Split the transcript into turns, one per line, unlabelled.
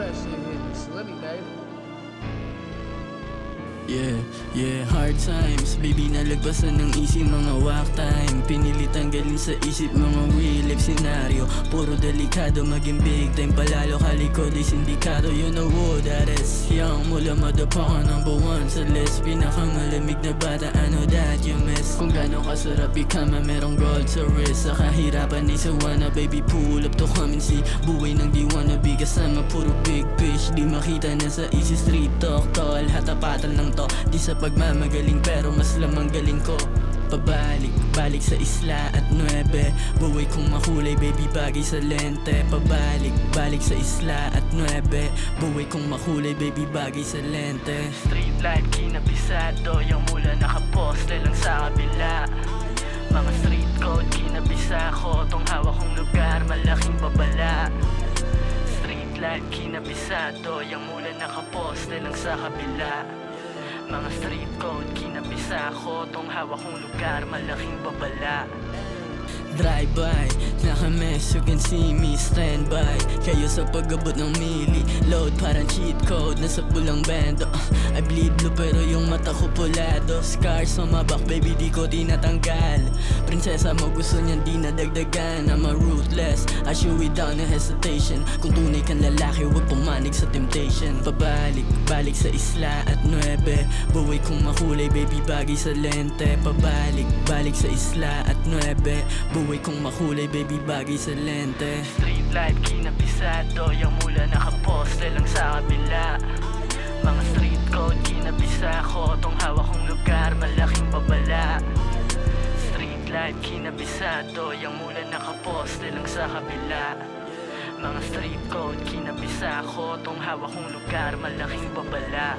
that shit hit me slimmy, baby.
Yeah, hard times. Baby, nalagpasan ng isip mga walk time. Pinilit tanggalin sa isip mga real life scenario. Puro delikado maging big time. Palalo kalikod ay sindikato. You know who that is. Young mula madapa ka number one sa list. Pinakamalamig na bata, ano that you miss. Kung gano'ng kasarap ikama, merong gold sa wrist. Sa kahirapan di sa wanna, baby, pull up to come and see. Buhay ng di wanna be kasama puro big fish. Di makita na sa easy street talk. Tol, hatapatan lang to. Di sa pagmamagaling pero mas lamang galing ko. Pabalik sa isla at 9. Buhay kong makulay, baby, bagay sa lente. Pabalik sa isla at 9. Buhay kong makulay, baby, bagay sa lente. Street life, kinapisado. Yung mula nakaposte lang sa kabila. Mga street code, kinabisa ko. Tong hawak kong lugar, malaking babala. Street life, kinabisado. Yung mula nakaposte lang sa kabila. Mga street code, kinabisa ko. Tong hawak kong lugar, malaking babala. Drive-by, naka-mess, you can see me stand by. Kayo sa pag-abot ng mili, load parang cheat code. Nasa pulang bando, I bleed blue pero yung mata ko pulado. Scars on my back, baby, di ko tinatanggal. Prinsesa mo gusto niyan di nadagdagan. I'm a ruthless, I shoot it down no hesitation. Kung tunay kang lalaki, huwag pumanig sa temptation. Pabalik sa isla at 9. Buhay kong makulay, baby, bagay sa lente. Pabalik sa isla at 9. Buhay kong makulay, baby, bagay sa lente. Street life, kinapisado. Yung mula nakaposte lang sa kabila. Mga street code, kinabisa ko. Tong hawak kong lugar, malaking babala. Street life, kinabisado. Yung mula nakaposte lang sa kabila. Mga street code, kinabisa ko. Tong hawak kong lugar, malaking babala.